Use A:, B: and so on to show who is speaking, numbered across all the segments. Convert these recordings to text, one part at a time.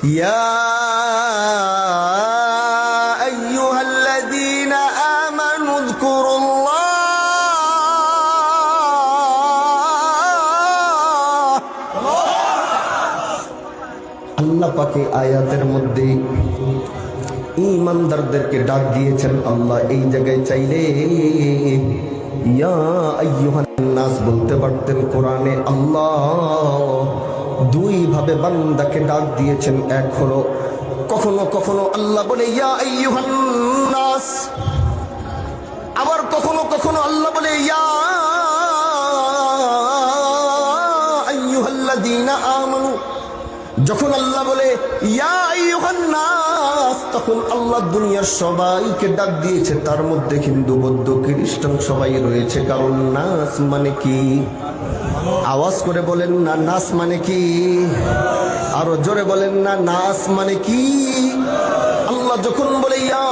A: ইয়া আইয়ুহাল্লাযীনা আমানু যকুরুল্লাহ। আল্লাহ পাকে আয়াতের মধ্যে ঈমানদারদেরকে ডাক দিয়েছেন আল্লাহ। এই জায়গায় চাইলে ইয়া আইয়ুহান নাস বলতে পারতেন। কোরআনে আল্লাহ দুই ভাবে বান্দাকে ডাক দিয়েছেন। এক হলো কখনো কখনো আল্লাহ বলে ইয়া আইয়ুহান নাস, আবার কখনো কখনো আল্লাহ বলে ইয়া আইয়ুহাল্লাযীনা আমানু। যখন আল্লাহ বলে ইয়া আইয়ুহান নাস, তখন আল্লাহ দুনিয়ার সবাইকে ডাক দিয়েছে। তার মধ্যে হিন্দু বৌদ্ধ খ্রিস্টান সবাই রয়েছে। কারণ নাস মানে কি? আওয়াজ করে বলেন না, নাস মানে কি? আরো জোরে বলেন না, নাস মানে কি? আল্লাহ যখন বলে ইয়া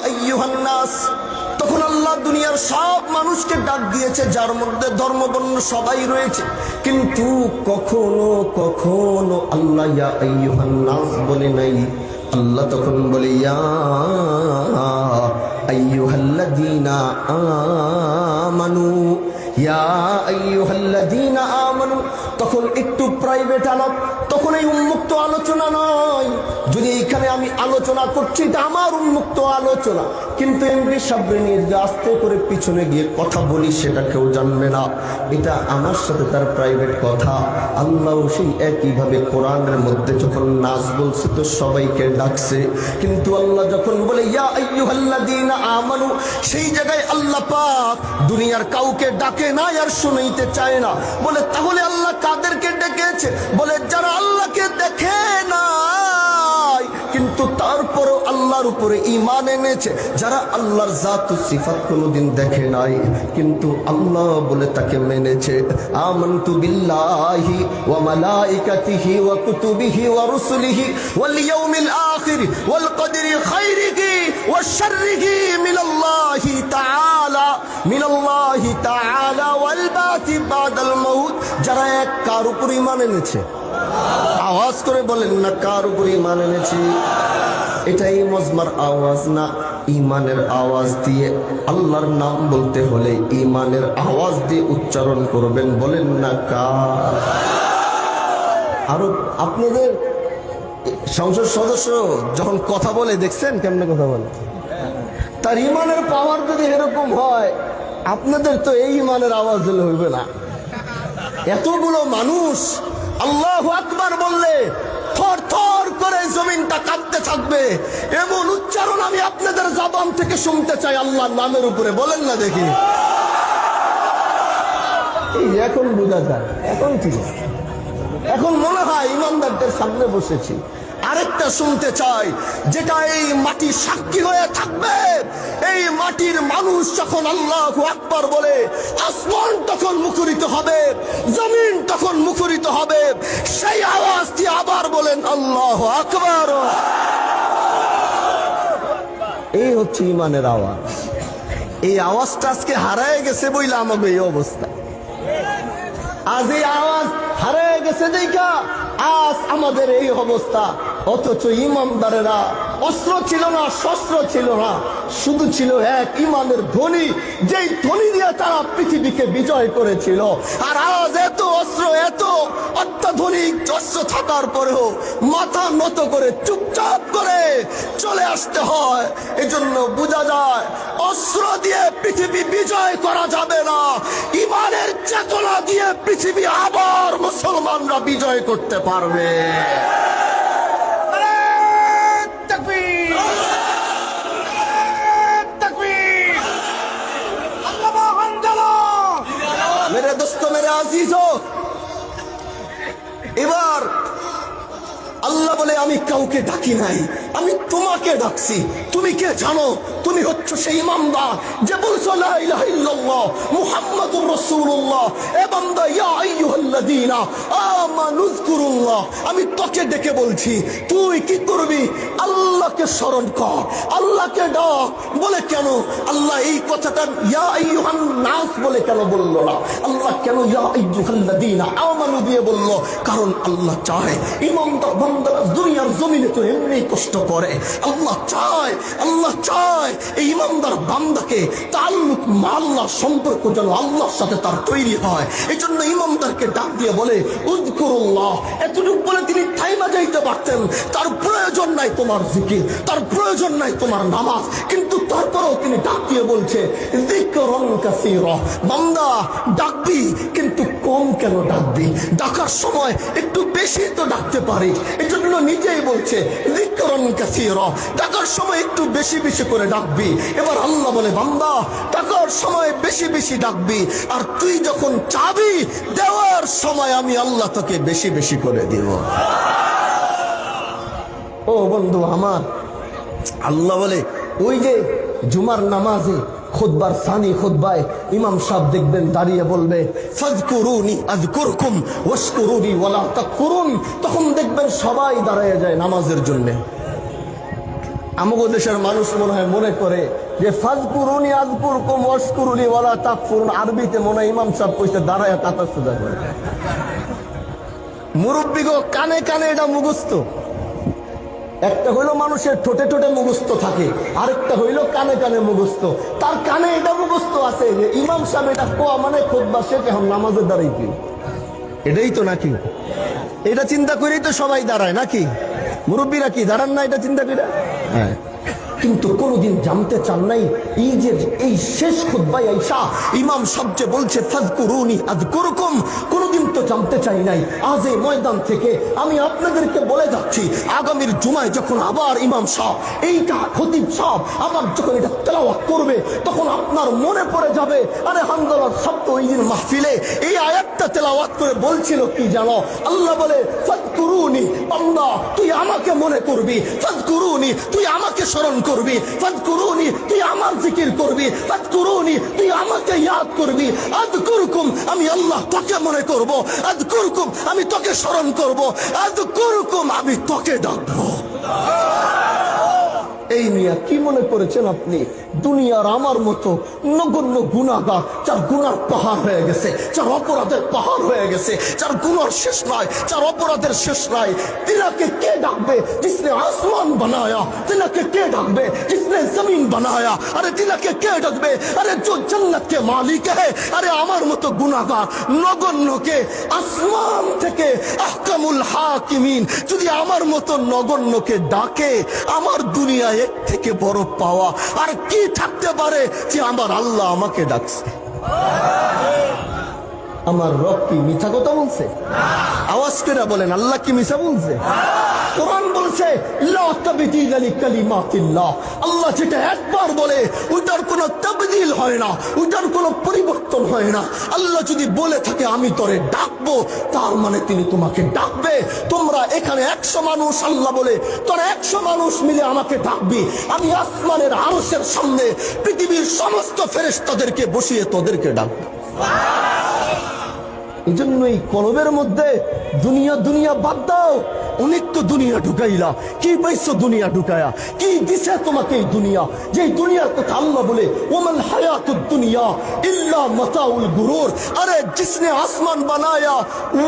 A: আইয়ুহান নাস, তখন আল্লাহ দুনিয়ার সব মানুষকে ডাক দিয়েছে, যার মধ্যে ধর্মবর্ণ সবাই রয়েছে। কিন্তু কখনো কখনো আল্লাহ ইয়া আইয়ুহান নাস বলে নাই। আল্লাহ তখন বলে ইয়া আইয়ুহাল্লাযীনা আমানু, ইয়া আইয়ুহাল্লাযীনা আমানু। তখন একটু প্রাইভেট আলাপ, তখন এই উন্মুক্ত আলোচনা নয়। যদি এইখানে আমি আলোচনা করছি, এটা আমার উন্মুক্ত আলোচনা, কিন্তু এমপি সাহেব নিয়ে আস্তে করে পিছনে গিয়ে কথা বলি, সেটা কেউ জানবে না। এটা আমার সাথে তার প্রাইভেট কথা। আল্লাহ সেই একইভাবে কোরআনের মধ্যে যখন নাস বলছে তো সবাইকে ডাকছে। কিন্তু আল্লাহ যখন বলে ইয়া আইয়ুহাল্লাযীনা আমানু, সেই জায়গায় আল্লাহ পাক দুনিয়ার কাউকে ডাকে না আর শুনাইতে চায় না। বলে তাহলে আল্লাহ কাদেরকে ডেকেছে? বলে যারা আল্লাহকে দেখে নাই কিন্তু তারপরও আল্লাহর উপরে ঈমান এনেছে, যারা আল্লাহর জাত ও সিফাত কোনোদিন দেখে নাই কিন্তু আল্লাহ বলে তাকে মেনেছে। আমানতু বিল্লাহি ওয়া মালাইকাতিহি ওয়া কুতুবিহি ওয়া রুসুলিহি ওয়াল ইয়াউমিল আখির ওয়াল কদরি খাইরিহি ওয়া শাররিহি মিনাল্লাহি তাআলা ওয়াল বাতি বাদাল মাউত। যারা এক কার উপর ঈমান এনেছে? আওয়াজ করে বলেন না, কার উপর ঈমান এনেছে? এটাই মজমার আওয়াজ না, ঈমানের আওয়াজ দিয়ে। আল্লাহর নাম বলতে হলে ঈমানের আওয়াজ দিয়ে উচ্চারণ করবেন। বলেন না কার? আরো আপনাদের সংসদ সদস্য যখন কথা বলে দেখছেন কেমনে কথা বলে? তার ঈমানের পাওয়ার যদি এরকম হয়, আপনাদের তো এই ঈমানের আওয়াজ দিলে হইবে না। এতগুলো মানুষ আল্লাহু আকবার বললে থর থর করে জমিনটা কাঁপতে থাকবে, এমন উচ্চারণ আমি আপনাদের জবান থেকে শুনতে চাই আল্লাহর নামের উপরে। বলেন না দেখি। এখন বোঝা যায়, এখন ঠিক আছে, এখন মনে হয় ইমানদারদের সামনে বসেছি। আরেকটা শুনতে চাই, যেটা এই মাটি সাক্ষী হয়ে থাকবে। এই মাটির মানুষ যখন আল্লাহু আকবার বলে, আসমান তখন মুখরিত হবে, জমিন তখন মুখরিত হবে। সেই আওয়াজ দিয়ে আবার বলেন আল্লাহু আকবার। এই হচ্ছে ঈমানের আওয়াজ। এই আওয়াজটা আজকে হারায় গেছে বইলে আমাকে এই অবস্থা। আজ এই আওয়াজ হারায় গেছে দেখা আজ আমাদের এই অবস্থা। অথচ ইমানদারেরা অস্ত্র ছিল না, শস্ত্র ছিল না, শুধু ছিল এক ঈমানের ধ্বনি, যেই ধ্বনি দিয়ে তারা পৃথিবীকে বিজয় করেছিল। আর আজ এত অস্ত্র, এত অত্যাধুনিক অস্ত্র থাকার পরেও মাথা নত করে চুপচাপ করে চলে আসতে হয়। এজন্য বোঝা যায় অস্ত্র দিয়ে পৃথিবী বিজয় করা যাবে না, ঈমানের চেতনা দিয়ে পৃথিবী আবার মুসলমানরা বিজয় করতে পারবে। मेरे दोस्तों, मेरे अजीजों, এবার আল্লাহ বলে আমি কাউকে ডাকি নাই, আমি তোমাকে ডাকছি। তুমি কে জানো? তুমি হচ্ছে সেই ইমানদার যে বলছো লা ইলাহা ইল্লাল্লাহ মুহাম্মাদুর রাসূলুল্লাহ। এ বান্দা, ইয়া আইয়ুহাল্লাযীনা আমানু যকুরুল্লাহ। আমি তোকে ডেকে বলছি, তুই কি করবি? আল্লাহকে স্মরণ কর, আল্লাহকে ডাক। বলে কেন আল্লাহ এই কথাটা ইয়া আইয়ুহান নাস বলে কেন বলল না? আল্লাহ কেন ইয়া আইয়ুহাল্লাযীনা আমানু দিয়ে বলল? কারণ আল্লাহ চায় ইমানদার বান্দারা দুনিয়া জমিনে তো এমনি কষ্ট করে। আল্লাহ চায় এই ইমানদার বান্দাকে তাল্লুক আল্লাহর সম্পর্ক যেন আল্লাহর সাথে তার তৈরি হয়। এই জন্য ইমানদারকে ডাক দিয়ে বলে উযকুরুল্লাহ। এতটুকু বলে তিনি থাইমা যাইতে পারতেন। তার প্রয়োজন নাই তোমার জিকির, তার প্রয়োজন নাই তোমার নামাজ, কিন্তু তারপরেও তিনি ডাক দিয়ে বলছে যিকরান কাসীরা। বান্দা ডাকবি, কিন্তু কম কেন ডাকবি? ডাকার সময় একটু বেশি তো ডাকতে পারি। এই জন্য নিজেই বলছে যিকরান কাসীরা, ডাকার সময় একটু বেশি বেশি করে ডাকবি। এবার আল্লাহ বলে বান্দা ডাকার সময় বেশি বেশি ডাকবি, আর তুই যখন চাবি দেওয়ার সময় আমি আল্লাহ তোকে বেশি বেশি করে দিব। ও বন্ধু আমার, আল্লাহ বলে ওই যে জুমার নামাজে খুতবার সানি খুতবায় ইমাম সাহেব দেখবেন দাঁড়িয়ে বলবে ফাযকুরুনি আযকুরকুম ওয়াশকুরুনি ওয়ালা তাকফুরুন। তখন দেখবেন সবাই দাঁড়িয়ে যায় নামাজের জন্য। আমাদের দেশের মানুষ মনে করে যে ফাযকুরুনি আযকুরকুম ওয়াশকুরুনি ওয়ালা তাকফুরুন আরবিতে মনে ইমাম সাহেব কইতে দাঁড়ায় কাতা সুদা করে। মুরব্বিগো কানে কানে এটা মুখস্থ। একটা হইলো মানুষের ঠোঁটে ঠোঁটে মুখস্থ থাকে, আরেকটা হইলো কানে কানে মুখস্থ। তার কানে এটা মুখস্থ আছে যে ইমাম সাহেব এটা কোয়া মানে খুতবা শেষ, এখন নামাজের দাঁড়াইতে। এটাই তো নাকি? এটা চিন্তা করেই তো সবাই দাঁড়ায় নাকি? মুরব্বীরা কি দাঁড়ান না এটা চিন্তা করে? হ্যাঁ, কিন্তু কোনদিন জানতে চান নাই এই যে এই শেষ খুতবায় আইসা ইমাম সবচেয়ে বলছে ফাযকুরুনি আযকুরকুম। কোনদিন তো জানতে চাই নাই। আজ এই ময়দান থেকে আমি আপনাদেরকে বলে যাচ্ছি, আগামীর জুমায় যখন আবার ইমাম সাহেব এইটা খতিব সাহেব আবার যখন এটা তেলাওয়াত করবে, তখন আপনার মনে পড়ে যাবে আরে হানজালার শব্দ ওই দিন মাহফিলে এই আয়াতটা তেলাওয়াত করে বলছিল কি জানো? আল্লাহ বলে ফাযকুরুনি, বান্দা তুই আমাকে মনে করবি, ফাযকুরুনি তুই আমাকে স্মরণ করবি, ফাযকুরুনি তুই আমার জিকির করবি, ফাযকুরুনি তুই আমাকে ইয়াদ করবি, আযকুরকুম আমি আল্লাহ তোকে মনে করব, আযকুরকুম আমি তোকে স্মরণ করব, আযকুরকুম আমি তোকে ডাকবো। এই মিয়া কি মনে করেছেন আপনি দুনিয়ার আমার মতো নগণ্য গুনাহগার, যার গুনার পাহাড় হয়ে গেছে, যার অপরাধের পাহাড় হয়ে গেছে, যার গুনার শেষ নাই, যার অপরাধের শেষ নাই, তিনাকে কে ডাকবে? जिसने आसमान बनाया तिनाके के डाकबे, जिसने जमीन बनाया अरे तिनाके के डाकबे, अरे जो जन्नत के मालिक है अरे আমার মতো গুনাহগার নগণ্যকে আসমান থেকে আহকামুল হাকিমিন যদি আমার মতো নগণ্যকে ডাকে, আমার দুনিয়ায় এর থেকে বড় পাওয়া আর কি থাকতে পারে যে আমার আল্লাহ আমাকে ডাকছে? আমার রব কি মিথ্যা কথা বলছে? আওয়াজ করে বলেন আল্লাহ কি মিথ্যা বলছে? কোরআন বলছে লা তাবদীলা লিকালিমাতিল্লাহ। আল্লাহ যেটা একবার বলে ওইটার কোনো তাবদীল হয় না, ওইটার কোনো পরিবর্তন হয় না। আল্লাহ যদি বলে থাকে আমি তোরে ডাকবো, তার মানে তিনি তোমাকে ডাকবে। তোমরা এখানে 100 মানুষ, আল্লাহ বলে তোরা 100 মানুষ মিলে আমাকে ডাকবি, আমি আসমানের আরশের সামনে পৃথিবীর সমস্ত ফেরেশতাদেরকে বসিয়ে তোদেরকে ডাকবো। এই জন্যই কলবের মধ্যে দুনিয়া দুনিয়া বাদ দাও। অনেক তো দুনিয়া ঢুকাইলা, কি পাইছো দুনিয়া ঢুকায়া? কি দিছে তোমাকে এই দুনিয়া? যে দুনিয়ার কথা আল্লাহ বলে ওমাল হায়াতুদ দুনিয়া ইল্লা মাতাউল গুরুর। আরে जिसने आसमान बनाया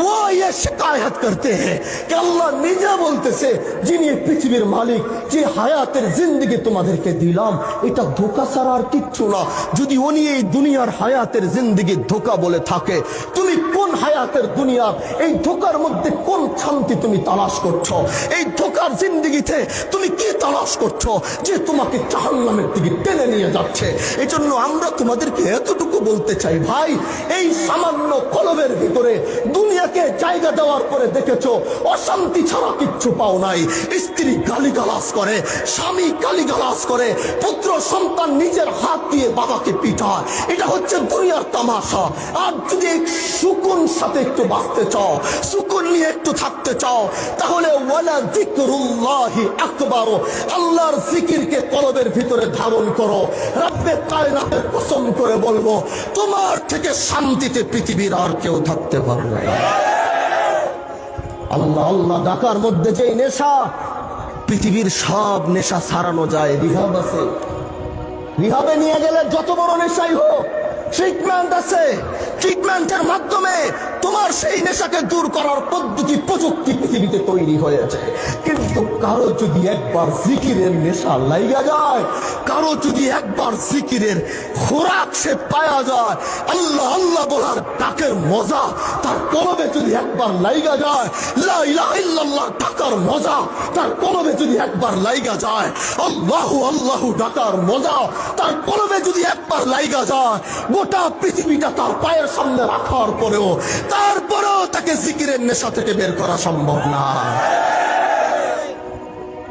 A: वो ये शिकायत करते हैं कि আল্লাহ নিজে বলতেছে যিনি পৃথিবীর মালিক, যে হায়াতের জিন্দেগি তোমাদেরকে দিলাম এটা ধোঁকা ছাড়া আর কিচ্ছু না। যদি উনি এই দুনিয়ার হায়াতের জিন্দেগি ধোঁকা বলে থাকে, তুমি কোন হায়াতের দুনিয়ার এই ধোঁকার মধ্যে কোন শান্তি তুমি তালাশ করছো? এই ধোঁকার জিন্দেগিতে তুমি কি তালাশ করছো যে তোমাকে জাহান্নামের দিকে টেনে নিয়ে যাচ্ছে? এই জন্য আমরা তোমাদেরকে এতটুকু বলতে চাই, ভাই এই সামান্য কলবের ভিতরে দুনিয়াকে জায়গা দেওয়ার পরে দেখেছো অশান্তি ছাড়া কিচ্ছু পাও নাই। স্ত্রী গালিগালাজ করে, স্বামী গালিগালাজ করে, পুত্র সন্তান নিজের হাত দিয়ে বাবাকে পিটায়, এটা হচ্ছে দুনিয়ার তামাশা। আর যদি সুকুন সাথে একটু বাঁচতে চাও, সুকুন নিয়ে একটু থাকতে চাও, তাহলে ওয়ালা যিকরুল্লাহি আকবার, আল্লাহর জিকিরকে কলবের ভিতরে ধারণ করো। রব্বে কায়নাতের কসম করে বলবো, তোমার থেকে শান্তিতে পৃথিবীর আর কেউ থাকতে পারবে না। আল্লাহ আল্লাহ ডাকার মধ্যে যে নেশা, পৃথিবীর সব নেশা ছাড়ানো যায়। রিহাব আছে, রিহাবে নিয়ে গেলে যত বড় নেশাই হোক ট্রিটমেন্ট আছে, ট্রিটমেন্টের মাধ্যমে তোমার সেই নেশাকে দূর করার পদ্ধতি প্রযুক্তি পৃথিবীতে তৈরি হয়েছে। কিন্তু কারো যদি একবার জিকিরের নেশা লাইগা যায়, কারো যদি একবার জিকিরের খোরাক সে পায়া যায়, আল্লাহ আল্লাহ বলার ডাকের মজা তার কলবে যদি একবার লাইগা যায়, লা ইলাহা ইল্লাল্লাহ ডাকার মজা তার কলবে যদি একবার লাইগা যায়, আল্লাহু আল্লাহু ডাকার মজা তার কলবে যদি একবার লাইগা যায়, গোটা পৃথিবীটা তার পায়ের সামনে রাখার পরেও তারপরেও তাকে জিকিরের নেশা থেকে বের করা সম্ভব না।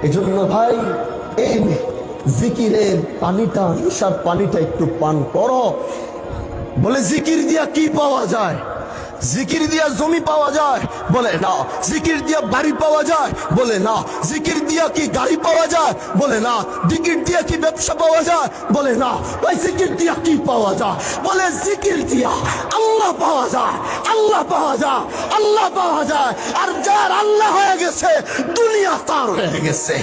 A: এজন্য ভাই এই জিকিরের পানিটা, নেশার পানিটা একটু পান করো। বলে জিকির দিয়া কি পাওয়া যায়? জিকির দিয়া জমি পাওয়া যায়? বলে না। জিকির দিয়া বাড়ি পাওয়া যায়? বলে না। জিকির দিয়া কি গাড়ি পাওয়া যায়? বলে না। জিকির দিয়া কি ব্যবসা পাওয়া যায়? বলে না। ওই জিকির দিয়া কি পাওয়া যায়? বলে জিকির দিয়া আল্লাহ পাওয়া যায়, আল্লাহ পাওয়া যায়, আল্লাহ পাওয়া যায়। আর যার আল্লাহ হয়ে গেছে দুনিয়া তার হয়ে গেছে।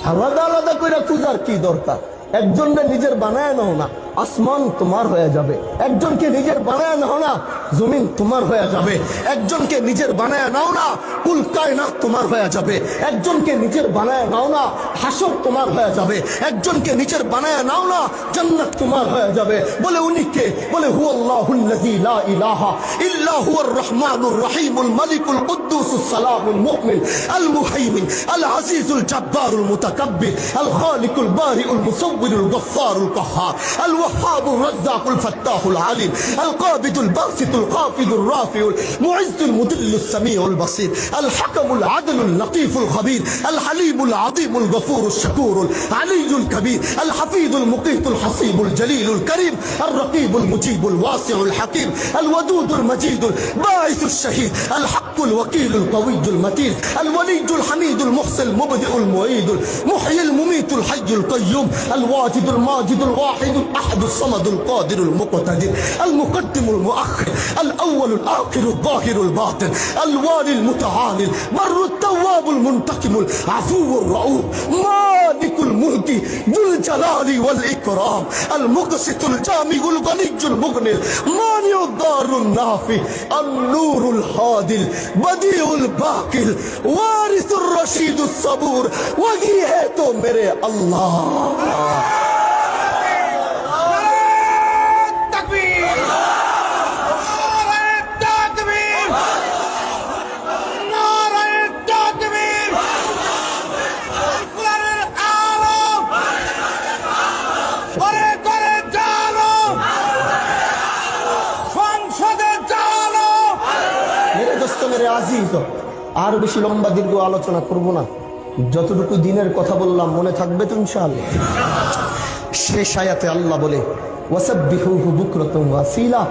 A: আলাদা আলাদা করে খুঁজার কি দরকার? একজনকে নিজের বানায় নাও না, আসমান তোমার হয়ে যাবে। একজনকে নিজের বানায় নাও না, জমিন তোমার হয়ে যাবে। একজনকে নিজের বানায় নাও না, কুল কায়নাত তোমার হয়ে যাবে। একজনকে নিজের বানায় নাও না, হাসর তোমার হয়ে যাবে। একজনকে নিজের বানায় নাও না, জান্নাত তোমার হয়ে যাবে। বলে উনি কে? বলে হুয়াল্লাহুল্লাযী লা ইলাহা ইল্লা হুয়ার রহমানুর রহিমুল মালিকুল কুদ্দুসুস সালামুল মুমিন আল মুহাইমিন আল আজিজুল জাব্বারুল মুতাকাব্বির আল খালিকুল বারিউল মুসাব্বিরুল গফফারুল কাহ্হার আল الوهاب الرزاق الفتاح العليم القابض الباسط الخافض الرافع المعز المذل السميع البصير الحكم العدل اللطيف الخبير الحليم العظيم الغفور الشكور العلي الكبير الحفيظ المقيت الحصيب الجليل الكريم الرقيب المجيب الواسع الحكيم الودود المجيد الباعث الشهيد الحق الوكيل القوي المتين الولي الحميد المحسن المبدئ المعيد المحيي المميت الحي القيوم الواجد الماجد الواحد الأحد الصمد القادر المقتدر المقدم المؤخر الأول الآخر الظاهر الباطن الوالي المتعالي بر التواب المنتقم العفو الرؤوف مالك الملك ذو الجلال والإكرام المقسط الجامع الغني المغني مانع الضار النافع النور الهادي بديع الباقي وارث الرشيد الصبور وہی ہے تو میرے اللہ আর বেশি লম্বা দীর্ঘ আলোচনা করব না, যতটুকু দিনের কথা বললাম মনে থাকবে তো ইনশাআল্লাহ। শেষ আয়াতে আল্লাহ বলে ওয়াসাব্বিহুহু বুকরাতান ওয়া আসীলা,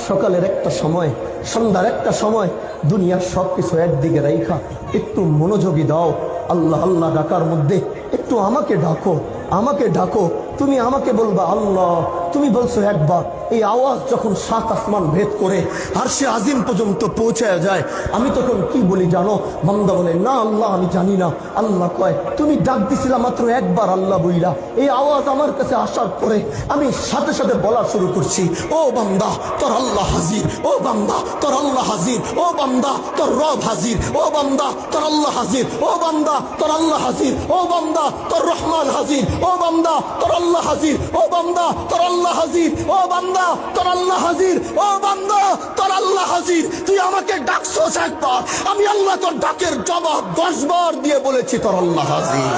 A: সকালের একটা সময়, সন্ধ্যার একটা সময়, দুনিয়ার সবকিছু একদিকে রাইখা একটু মনোযোগী দাও আল্লাহ আল্লাহ ডাকার মধ্যে। একটু আমাকে ডাকো, আমাকে ডাকো। তুমি আমাকে বলবা আল্লাহ। তুমি বলছো একবার, এই আওয়াজ যখন 7 আসমান ভেদ করে আরশে আজিম পর্যন্ত পৌঁছায় যায়, আমি তখন কি বলি জানো? বান্দা বলে না আল্লাহ আমি জানি না। আল্লাহ কয় তুমি ডাক দিছিলা মাত্র একবার আল্লাহ বইলা। এই আওয়াজ আমার কাছে আসার পরে আমি সাথে সাথে বলা শুরু করছি, ও বান্দা তোর আল্লাহ হাজির, ও বান্দা তোর আল্লাহ হাজির, ও বান্দা তোর রব হাজির, ও বান্দা তোর আল্লাহ হাজির, ও বান্দা তোর আল্লাহ হাজির, ও বান্দা তোর রহমান হাজির, ও বান্দা তোর আল্লাহ হাজির, ও বান্দা তোর আল্লাহ হাজির, ও বান্দা তোর আল্লাহ হাজির, ও বান্দা তোর আল্লাহ হাজির। তুই আমাকে ডাকছস একবার, আমি আল্লাহ তোর ডাকের জবাব 10 বার দিয়ে বলেছি তোর আল্লাহ হাজির।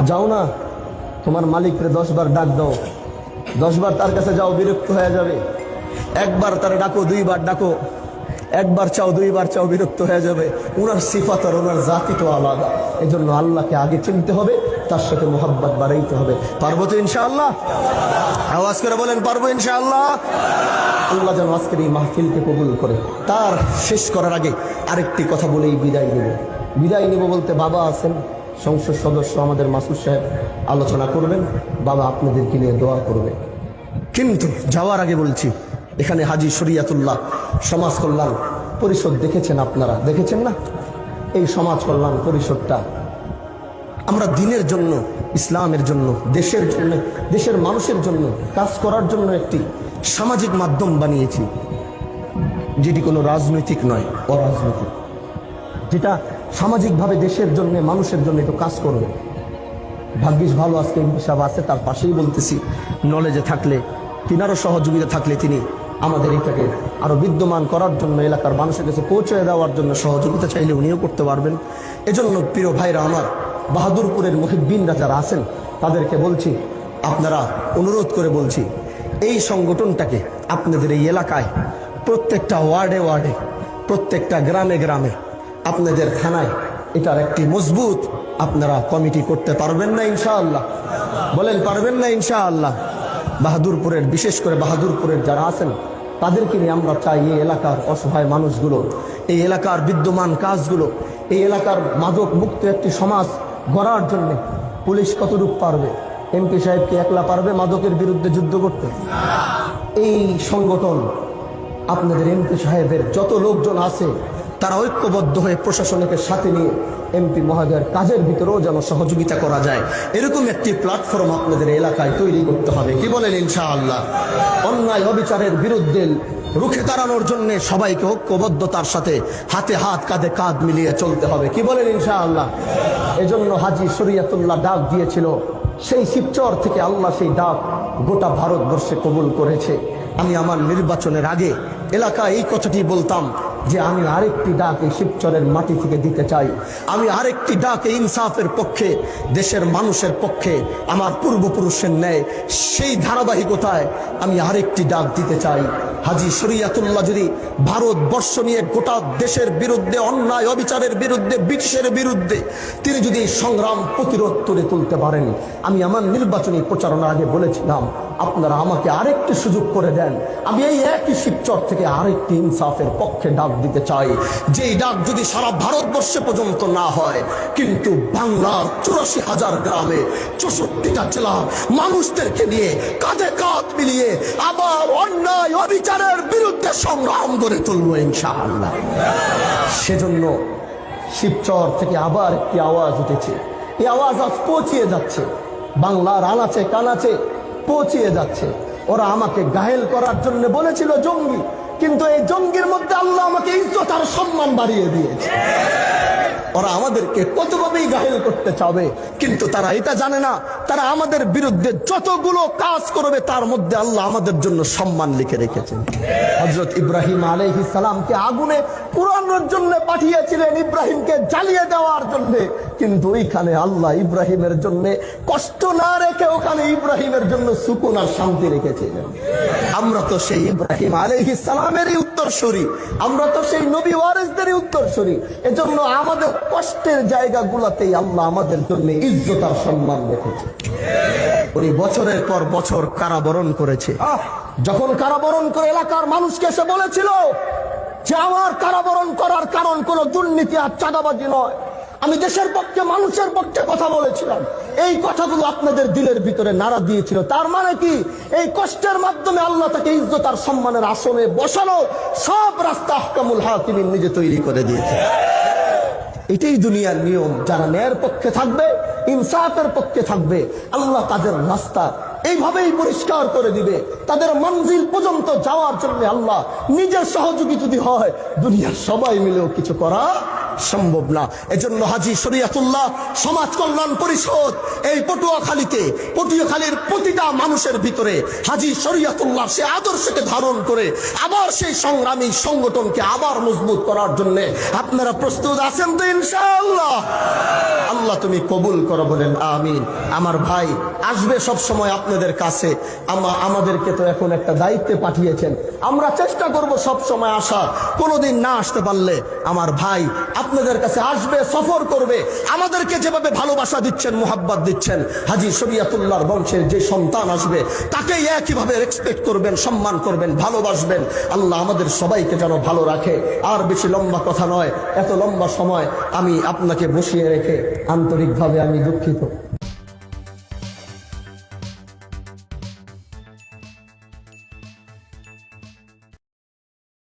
A: যাও না তোমার মালিকরে 10 বার ডাক দাও, 10 বার তার কাছে যাও, বিরক্ত হয়ে যাবে। একবার তার ডাকো, 2 বার ডাকো, একবার চাও, 2 বার চাও, বিরক্ত হয়ে যাবে। ওনার সিফাত আর ওনার জাতি তো আলাদা। এই জন্য আল্লাহকে আগে চিনতে হবে, তার সাথে মোহাব্বত বাড়াইতে হবে। পারবো তো ইনশাআল্লাহ? আওয়াজ করে বলেন পারবো ইনশাআল্লাহ। আল্লাহ যেন আজকের এই মাহফিলকে কবুল করে। তার শেষ করার আগে আরেকটি কথা বলেই বিদায় নেব। বিদায় নেব বলতে বাবা আছেন, সংসদ সদস্য আমাদের মাসুদ সাহেব আলোচনা করবেন, বাবা আপনাদেরকে নিয়ে দোয়া করবে। কিন্তু যাওয়ার আগে বলছি, এখানে হাজী শরিয়াতুল্লাহ সমাজ কল্যাণ পরিষদ দেখেছেন, আপনারা দেখেছেন না? এই সমাজ কল্যাণ পরিষদটা আমরা দিনের জন্য, ইসলামের জন্য, দেশের জন্য, দেশের মানুষের জন্য কাজ করার জন্য একটি সামাজিক মাধ্যম বানিয়েছি। যেটি কোনো রাজনৈতিক নয়, অরাজনৈতিক, যেটা সামাজিকভাবে দেশের জন্য মানুষের জন্য একটু কাজ করবে। ভাগ্যিস ভালো আজকে এমপি সাহেব আছে, তার পাশেই বলতেছি, নলেজে থাকলে তিনারও সহযোগিতা থাকলে তিনি আমাদের এটাকে আরো বিদ্যমান করার জন্য, এলাকার মানুষের কাছে পৌঁছে দেওয়ার জন্য সহযোগিতা চাইলে উনিও করতে পারবেন। এজন্য প্রিয় ভাইরা আমার, বাহাদুরপুরের মুহিব্বিনরা যারা আছেন তাদেরকে বলছি, আপনারা অনুরোধ করে বলছি, এই সংগঠনটাকে আপনাদের এই এলাকায় প্রত্যেকটা ওয়ার্ডে ওয়ার্ডে, প্রত্যেকটা গ্রামে গ্রামে, আপনাদের থানায় এটার একটি মজবুত আপনারা কমিটি করতে পারবেন না ইনশাআল্লাহ? বলেন পারবেন না ইনশাআল্লাহ? বাহাদুরপুরের, বিশেষ করে বাহাদুরপুরের যারা আছেন তাদেরকে নিয়ে আমরা চাই এই এলাকার অসহায় মানুষগুলো, এই এলাকার বিদ্যমান কাজগুলো, এই এলাকার মাদক মুক্ত একটি সমাজ গড়ার জন্য পুলিশ কতটুকু পারবে? এমপি সাহেব কি একলা পারবে মাদকের বিরুদ্ধে যুদ্ধ করতে? এই সংগঠন আপনাদের এমপি সাহেবের যত লোকজন আছে তারা ঐক্যবদ্ধ হয়ে প্রশাসনকে সাথে নিয়ে এমপি মহোদয়ের কাজের ভিতরেও যেন সহযোগিতা করা যায়, এরকম একটি প্ল্যাটফর্ম আপনাদের এলাকায় তৈরি করতে হবে। কি বলেন ইনশাআল্লাহ? অন্যায় অবিচারের বিরুদ্ধে রুখে দাঁড়ানোর জন্য সবাইকে ঐক্যবদ্ধতার সাথে হাতে হাত কাঁধে কাঁধ মিলিয়ে চলতে হবে। কি বলেন ইনশাআল্লাহ? এজন্য হাজী শরীয়তুল্লাহ ডাক দিয়েছিল, সেই শিবচর থেকে আল্লাহ সেই ডাক গোটা ভারতবর্ষে কবুল করেছে। আমি আমার নির্বাচনের আগে এলাকায় এই কথাটি বলতাম যে আমি আরেকটি ডাক এই শিবচরের মাটি থেকে দিতে চাই, আমি আরেকটি ডাক ইনসাফের পক্ষে, দেশের মানুষের পক্ষে, আমার পূর্বপুরুষের ন্যায় সেই ধারাবাহিকতায় আমি আরেকটি ডাক দিতে চাই। হাজী শরীয়তুল্লাহ যদি ভারতবর্ষ নিয়ে গোটা দেশের বিরুদ্ধে, অন্যায় অবিচারের বিরুদ্ধে, ব্রিটিশের বিরুদ্ধে তিনি যদি সংগ্রাম প্রতিরোধ তুলে তুলতে পারেন, আমি আমার নির্বাচনী প্রচারণার আগে বলেছিলাম আপনারা আমাকে আরেকটি সুযোগ করে দেন, আমি এই একই শিবচর থেকে আরেকটি ইনসাফের পক্ষে ডাক দিতে চাই, যেই ডাক যদি সারা ভারতবর্ষে পর্যন্ত না হয়, কিন্তু বাংলার 84,000 গ্রামে 64টা জেলা মানুষদেরকে নিয়ে কাঁধে কাঁধ মিলিয়ে আবার অন্যায় অবিচারের বিরুদ্ধে সংগ্রাম গড়ে তুলবো ইনশাআল্লাহ। সেজন্য শিবচর থেকে আবার একটি আওয়াজ উঠেছে, এই আওয়াজ আজ পৌঁছিয়ে যাচ্ছে বাংলার আনাচে কানাচে, পৌঁছিয়ে যাচ্ছে। ওরা আমাকে গায়েল করার জন্য বলেছিল জঙ্গি, কিন্তু এই জঙ্গির মধ্যে আল্লাহ আমাকে ইজ্জত আর সম্মান বাড়িয়ে দিয়েছে। ওরা আমাদেরকে কতভাবেই গায়েল করতে চাবে, কিন্তু তারা এটা জানে না, তারা আমাদের বিরুদ্ধে যতগুলো কাজ করবে তার মধ্যে আল্লাহ আমাদের জন্য সম্মান লিখে রেখেছেন। হযরত ইব্রাহিম আলাইহিস সালামকে আগুনে পোড়ানোর জন্য পাঠিয়েছিলেন, ইব্রাহিমকে জ্বালিয়ে দেওয়ার জন্য, কিন্তু ওইখানে আল্লাহ ইব্রাহিমের জন্য কষ্ট না রেখে ওখানে ইব্রাহিমের জন্য সুকুন আর শান্তি রেখেছিলেন। আমরা তো সেই ইব্রাহিম আলাইহিস সালামেরই উত্তরসূরি, আমরা তো সেই নবী ওয়ারিসদেরই উত্তরসূরি। এজন্য আমাদের কষ্টের জায়গাগুলোতেই আল্লাহ আমাদের জন্য ইজ্জত আর সম্মান রেখেছে। উনি বছরের পর বছর কারাবরণ করেছে। যখন কারাবরণ করে এলাকার মানুষকে এসে বলেছিল যে আমার কারাবরণ করার কারণ কোনো দুর্নীতি আর চাঁদাবাজি নয়, আমি দেশের পক্ষে, মানুষের পক্ষে কথা বলেছিলাম, এই কথাগুলো আপনাদের দিলের ভিতরে নাড়া দিয়েছিল। তার মানে কি? এই কষ্টের মাধ্যমে আল্লাহ তাকে ইজ্জত আর সম্মানের আসনে বসানো সব রাস্তা আহকামুল হাকিমিন নিজে তৈরি করে দিয়েছে। এটাই দুনিয়ার নিয়ম। যারা ন্যায়ের পক্ষে থাকবে, ইনসাফের পক্ষে থাকবে, আল্লাহ তাদের রাস্তা এইভাবেই পরিষ্কার করে দিবে। তাদের মঞ্জিল পর্যন্ত যাওয়ার জন্য আল্লাহ নিজের সহযোগী যদি হয়, দুনিয়ার সবাই মিলেও কিছু করা সম্ভব না। এজন্য হাজী শরীয়তুল্লাহ সমাজ কল্যাণ পরিষদ এই পটুয়াখালীর প্রতিটা মানুষের ভিতরে হাজী শরীয়তুল্লাহ সে আদর্শকে ধারণ করে আবার সেই সংগ্রামী সংগঠনকে আবার মজবুত করার জন্য আপনারা প্রস্তুত আছেন তো ইনশাআল্লাহ? আল্লাহ তুমি কবুল করো, বলেন আমিন। আমার ভাই আসবে সব সময় আপনাদের কাছে, আমাদেরকে তো এখন একটা দায়িত্বে পাঠিয়েছেন, আমরা চেষ্টা করব সব সময় আসা। কোনোদিন না আসতে পারলে আমার ভাই আপনাদের কাছে আসবে, সফর করবে, আমাদেরকে যেভাবে ভালোবাসা দিচ্ছেন, মোহাব্বত দিচ্ছেন, হাজী শরীয়তুল্লাহর বংশের যে সন্তান আসবে তাকে একইভাবে রেসপেক্ট করবেন, সম্মান করবেন, ভালোবাসবেন। আল্লাহ আমাদের সবাইকে যেন ভালো রাখে। আর বেশি লম্বা কথা নয়, এত লম্বা সময় আমি আপনাকে বসিয়ে রেখে আন্তরিকভাবে আমি দুঃখিত।